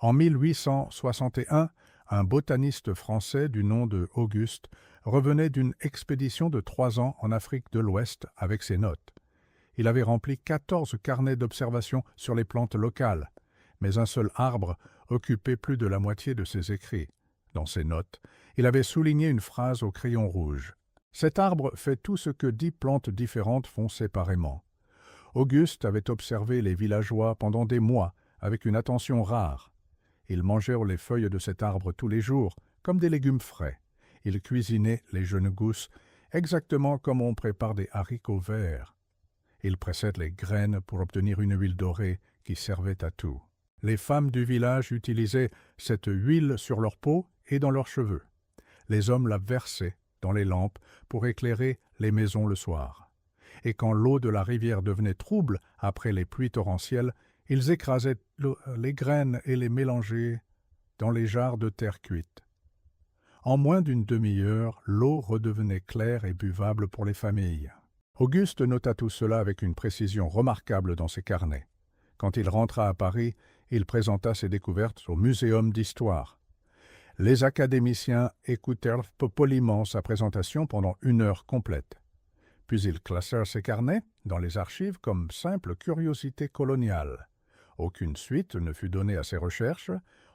En 1861, un botaniste français du nom de Auguste revenait d'une expédition de 3 ans en Afrique de l'Ouest avec ses notes. Il avait rempli 14 carnets d'observation sur les plantes locales, mais un seul arbre occupait plus de la moitié de ses écrits. Dans ses notes, il avait souligné une phrase au crayon rouge. « Cet arbre fait tout ce que 10 plantes différentes font séparément. » Auguste avait observé les villageois pendant des mois avec une attention rare. Ils mangèrent les feuilles de cet arbre tous les jours, comme des légumes frais. Ils cuisinaient les jeunes gousses exactement comme on prépare des haricots verts. Ils pressaient les graines pour obtenir une huile dorée qui servait à tout. Les femmes du village utilisaient cette huile sur leur peau et dans leurs cheveux. Les hommes la versaient dans les lampes pour éclairer les maisons le soir. Et quand l'eau de la rivière devenait trouble après les pluies torrentielles, ils écrasaient les graines et les mélangeaient dans les jarres de terre cuite. En moins d'une demi-heure, l'eau redevenait claire et buvable pour les familles. Auguste nota tout cela avec une précision remarquable dans ses carnets. Quand il rentra à Paris, il présenta ses découvertes au Muséum d'Histoire. Les académiciens écoutèrent poliment sa présentation pendant 1 heure complète. Puis ils classèrent ses carnets dans les archives comme simple curiosité coloniale. Aucune suite ne fut donnée à ses recherches,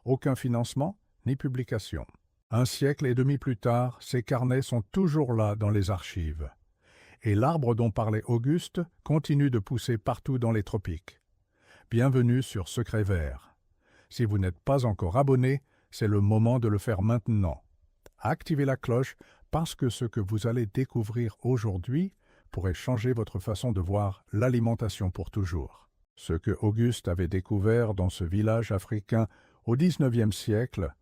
aucun financement ni publication. 1 siècle et demi plus tard, ces carnets sont toujours là dans les archives. Et l'arbre dont parlait Auguste continue de pousser partout dans les tropiques. Bienvenue sur Secret Vert. Si vous n'êtes pas encore abonné, c'est le moment de le faire maintenant. Activez la cloche parce que ce que vous allez découvrir aujourd'hui pourrait changer votre façon de voir l'alimentation pour toujours. Ce que Auguste avait découvert dans ce village africain au XIXe siècle,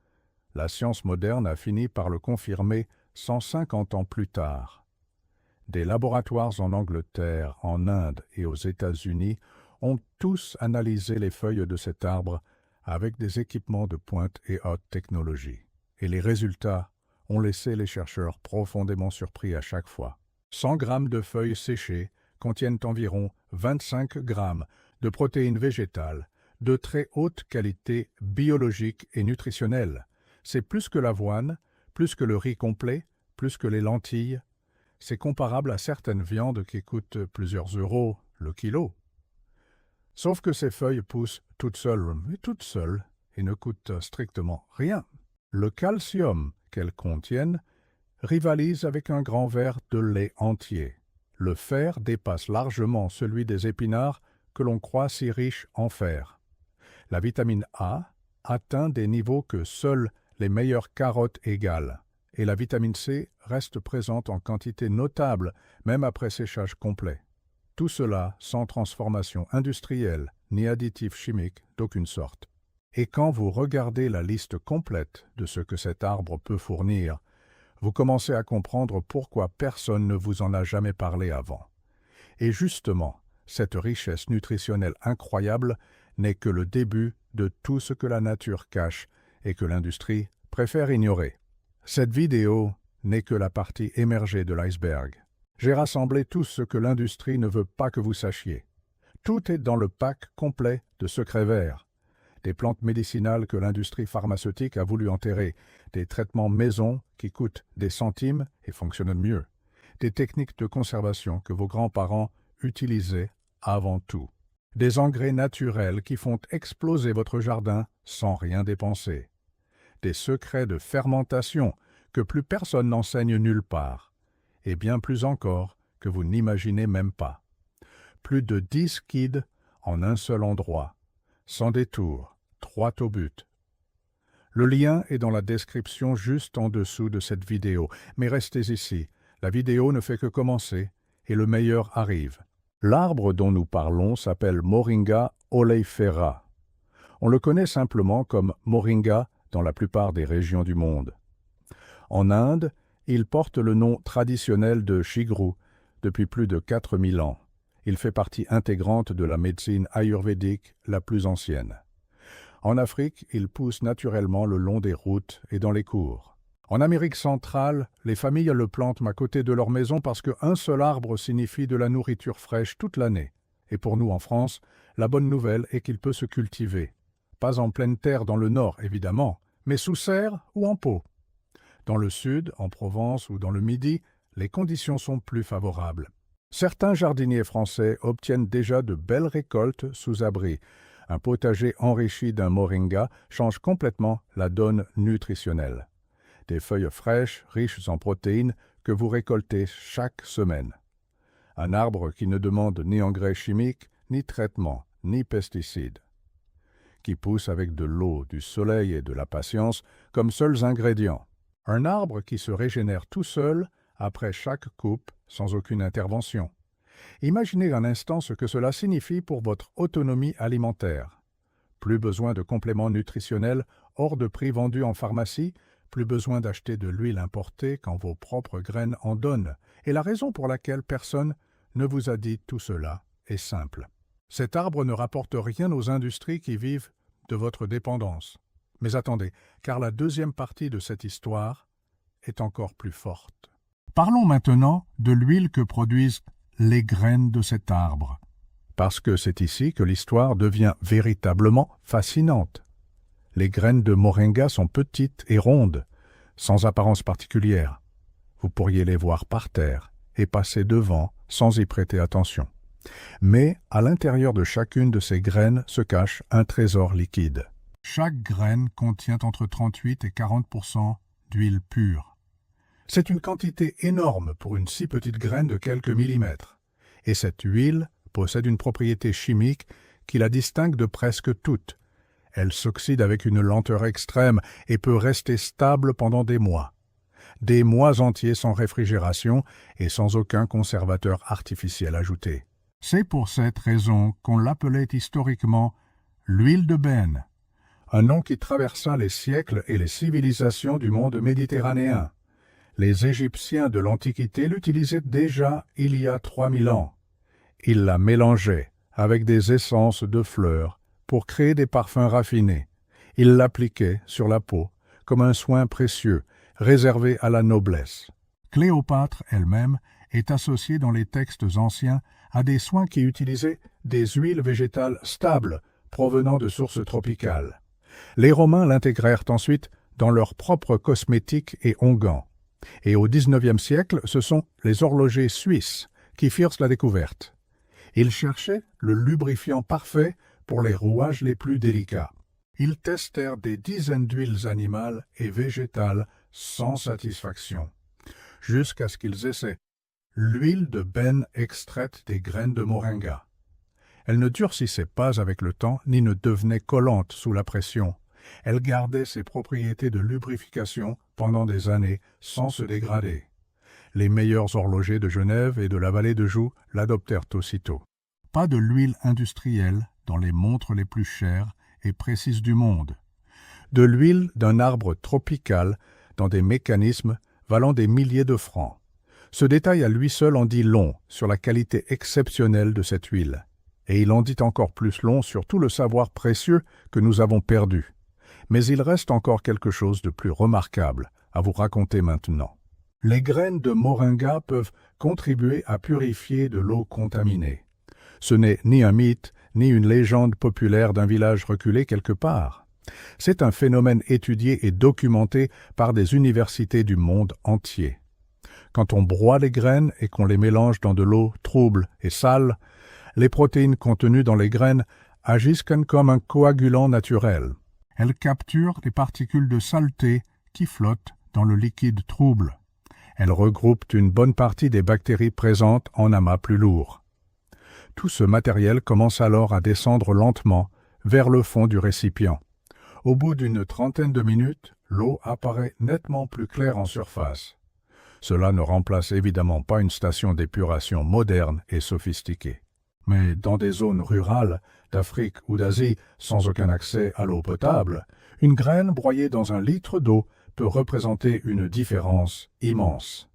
la science moderne a fini par le confirmer 150 ans plus tard. Des laboratoires en Angleterre, en Inde et aux États-Unis ont tous analysé les feuilles de cet arbre avec des équipements de pointe et haute technologie. Et les résultats ont laissé les chercheurs profondément surpris à chaque fois. 100 grammes de feuilles séchées contiennent environ 25 grammes de protéines végétales de très haute qualité biologique et nutritionnelle. C'est plus que l'avoine, plus que le riz complet, plus que les lentilles. C'est comparable à certaines viandes qui coûtent plusieurs euros le kilo. Sauf que ces feuilles poussent toutes seules, et ne coûtent strictement rien. Le calcium qu'elles contiennent rivalise avec un grand verre de lait entier. Le fer dépasse largement celui des épinards que l'on croit si riches en fer. La vitamine A atteint des niveaux que seules les meilleures carottes égalent, et la vitamine C reste présente en quantité notable même après séchage complet. Tout cela sans transformation industrielle ni additifs chimiques d'aucune sorte. Et quand vous regardez la liste complète de ce que cet arbre peut fournir, vous commencez à comprendre pourquoi personne ne vous en a jamais parlé avant. Et justement, cette richesse nutritionnelle incroyable n'est que le début de tout ce que la nature cache et que l'industrie préfère ignorer. Cette vidéo n'est que la partie émergée de l'iceberg. J'ai rassemblé tout ce que l'industrie ne veut pas que vous sachiez. Tout est dans le pack complet de Secret Vert. Des plantes médicinales que l'industrie pharmaceutique a voulu enterrer, des traitements maison qui coûtent des centimes et fonctionnent mieux, des techniques de conservation que vos grands-parents utilisaient avant tout, des engrais naturels qui font exploser votre jardin sans rien dépenser, des secrets de fermentation que plus personne n'enseigne nulle part, et bien plus encore que vous n'imaginez même pas. Plus de 10 guides en un seul endroit, sans détour, droit au but. Le lien est dans la description juste en dessous de cette vidéo, mais restez ici, la vidéo ne fait que commencer et le meilleur arrive. L'arbre dont nous parlons s'appelle Moringa oleifera. On le connaît simplement comme Moringa dans la plupart des régions du monde. En Inde, il porte le nom traditionnel de Shigru depuis plus de 4000 ans. Il fait partie intégrante de la médecine ayurvédique la plus ancienne. En Afrique, il pousse naturellement le long des routes et dans les cours. En Amérique centrale, les familles le plantent à côté de leur maison parce qu'un seul arbre signifie de la nourriture fraîche toute l'année. Et pour nous en France, la bonne nouvelle est qu'il peut se cultiver. pas en pleine terre dans le nord, évidemment, mais sous serre ou en pot. Dans le sud, en Provence ou dans le Midi, les conditions sont plus favorables. Certains jardiniers français obtiennent déjà de belles récoltes sous abri. Un potager enrichi d'un moringa change complètement la donne nutritionnelle. Des feuilles fraîches, riches en protéines, que vous récoltez chaque semaine. Un arbre qui ne demande ni engrais chimiques, ni traitements, ni pesticides. Qui pousse avec de l'eau, du soleil et de la patience comme seuls ingrédients. Un arbre qui se régénère tout seul après chaque coupe sans aucune intervention. Imaginez un instant ce que cela signifie pour votre autonomie alimentaire. Plus besoin de compléments nutritionnels hors de prix vendus en pharmacie, plus besoin d'acheter de l'huile importée quand vos propres graines en donnent. Et la raison pour laquelle personne ne vous a dit tout cela est simple. Cet arbre ne rapporte rien aux industries qui vivent de votre dépendance. Mais attendez, car la deuxième partie de cette histoire est encore plus forte. Parlons maintenant de l'huile que produisent les graines de cet arbre. Parce que c'est ici que l'histoire devient véritablement fascinante. Les graines de moringa sont petites et rondes, sans apparence particulière. Vous pourriez les voir par terre et passer devant sans y prêter attention. Mais à l'intérieur de chacune de ces graines se cache un trésor liquide. Chaque graine contient entre 38 et 40% d'huile pure. C'est une quantité énorme pour une si petite graine de quelques millimètres. Et cette huile possède une propriété chimique qui la distingue de presque toutes. Elle s'oxyde avec une lenteur extrême et peut rester stable pendant des mois. Des mois entiers sans réfrigération et sans aucun conservateur artificiel ajouté. C'est pour cette raison qu'on l'appelait historiquement l'huile de benne, un nom qui traversa les siècles et les civilisations du monde méditerranéen. Les Égyptiens de l'Antiquité l'utilisaient déjà il y a 3000 ans. Ils la mélangeaient avec des essences de fleurs pour créer des parfums raffinés. Ils l'appliquaient sur la peau comme un soin précieux, réservé à la noblesse. Cléopâtre elle-même est associée dans les textes anciens à des soins qui utilisaient des huiles végétales stables provenant de sources tropicales. Les Romains l'intégrèrent ensuite dans leurs propres cosmétiques et onguents. Et au XIXe siècle, ce sont les horlogers suisses qui firent la découverte. Ils cherchaient le lubrifiant parfait pour les rouages les plus délicats. Ils testèrent des dizaines d'huiles animales et végétales sans satisfaction, jusqu'à ce qu'ils essaient l'huile de benne extraite des graines de moringa. Elle ne durcissait pas avec le temps, ni ne devenait collante sous la pression. Elle gardait ses propriétés de lubrification pendant des années sans se dégrader. Les meilleurs horlogers de Genève et de la vallée de Joux l'adoptèrent aussitôt. Pas de l'huile industrielle dans les montres les plus chères et précises du monde. De l'huile d'un arbre tropical dans des mécanismes valant des milliers de francs. Ce détail à lui seul en dit long sur la qualité exceptionnelle de cette huile. Et il en dit encore plus long sur tout le savoir précieux que nous avons perdu. Mais il reste encore quelque chose de plus remarquable à vous raconter maintenant. Les graines de moringa peuvent contribuer à purifier de l'eau contaminée. Ce n'est ni un mythe, ni une légende populaire d'un village reculé quelque part. C'est un phénomène étudié et documenté par des universités du monde entier. Quand on broie les graines et qu'on les mélange dans de l'eau trouble et sale, les protéines contenues dans les graines agissent comme un coagulant naturel. Elles capturent les particules de saleté qui flottent dans le liquide trouble. Elles regroupent une bonne partie des bactéries présentes en amas plus lourds. Tout ce matériel commence alors à descendre lentement vers le fond du récipient. Au bout d'une trentaine de minutes, l'eau apparaît nettement plus claire en surface. Cela ne remplace évidemment pas une station d'épuration moderne et sophistiquée. Mais dans des zones rurales, d'Afrique ou d'Asie, sans aucun accès à l'eau potable, une graine broyée dans un litre d'eau peut représenter une différence immense.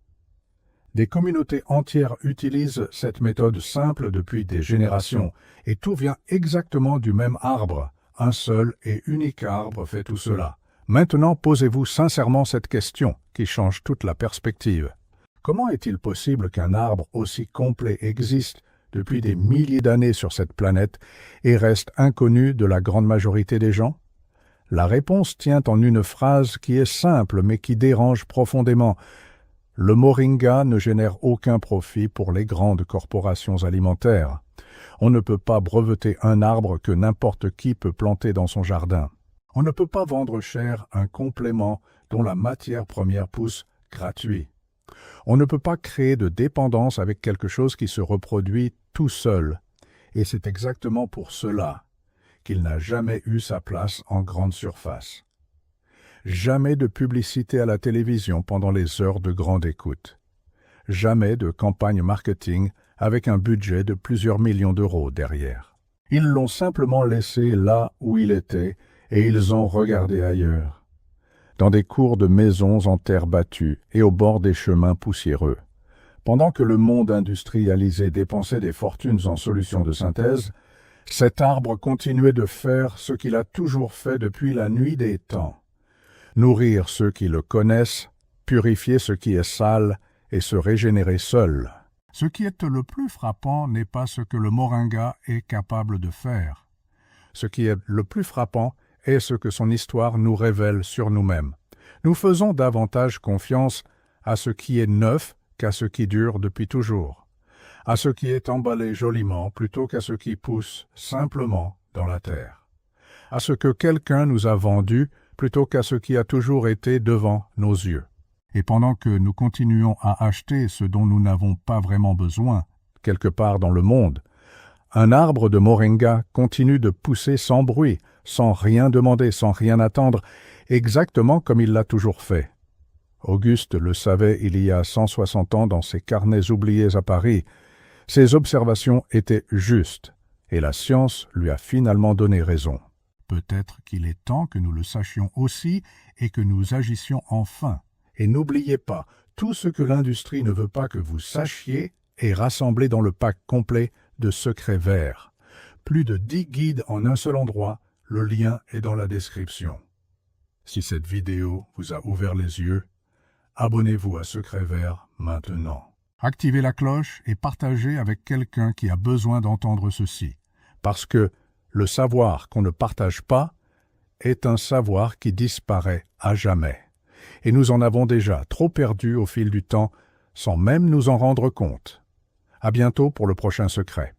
Des communautés entières utilisent cette méthode simple depuis des générations, et tout vient exactement du même arbre. Un seul et unique arbre fait tout cela. Maintenant, posez-vous sincèrement cette question qui change toute la perspective. Comment est-il possible qu'un arbre aussi complet existe depuis des milliers d'années sur cette planète et reste inconnu de la grande majorité des gens? La réponse tient en une phrase qui est simple mais qui dérange profondément. Le moringa ne génère aucun profit pour les grandes corporations alimentaires. On ne peut pas breveter un arbre que n'importe qui peut planter dans son jardin. On ne peut pas vendre cher un complément dont la matière première pousse gratuit. On ne peut pas créer de dépendance avec quelque chose qui se reproduit tout seul. Et c'est exactement pour cela qu'il n'a jamais eu sa place en grande surface. Jamais de publicité à la télévision pendant les heures de grande écoute. Jamais de campagne marketing avec un budget de plusieurs millions d'euros derrière. Ils l'ont simplement laissé là où il était et ils ont regardé ailleurs, dans des cours de maisons en terre battue et au bord des chemins poussiéreux. Pendant que le monde industrialisé dépensait des fortunes en solutions de synthèse, cet arbre continuait de faire ce qu'il a toujours fait depuis la nuit des temps. Nourrir ceux qui le connaissent, purifier ce qui est sale et se régénérer seul. Ce qui est le plus frappant n'est pas ce que le moringa est capable de faire. Ce qui est le plus frappant est ce que son histoire nous révèle sur nous-mêmes. Nous faisons davantage confiance à ce qui est neuf qu'à ce qui dure depuis toujours, à ce qui est emballé joliment plutôt qu'à ce qui pousse simplement dans la terre, à ce que quelqu'un nous a vendu plutôt qu'à ce qui a toujours été devant nos yeux. Et pendant que nous continuons à acheter ce dont nous n'avons pas vraiment besoin, quelque part dans le monde, un arbre de moringa continue de pousser sans bruit, sans rien demander, sans rien attendre, exactement comme il l'a toujours fait. Auguste le savait il y a 160 ans dans ses carnets oubliés à Paris. Ses observations étaient justes, et la science lui a finalement donné raison. Peut-être qu'il est temps que nous le sachions aussi et que nous agissions enfin. Et n'oubliez pas, tout ce que l'industrie ne veut pas que vous sachiez est rassemblé dans le pack complet de Secrets Verts. Plus de 10 guides en un seul endroit, le lien est dans la description. Si cette vidéo vous a ouvert les yeux, abonnez-vous à Secrets Verts maintenant. Activez la cloche et partagez avec quelqu'un qui a besoin d'entendre ceci. Parce que le savoir qu'on ne partage pas est un savoir qui disparaît à jamais. Et nous en avons déjà trop perdu au fil du temps sans même nous en rendre compte. À bientôt pour le prochain secret.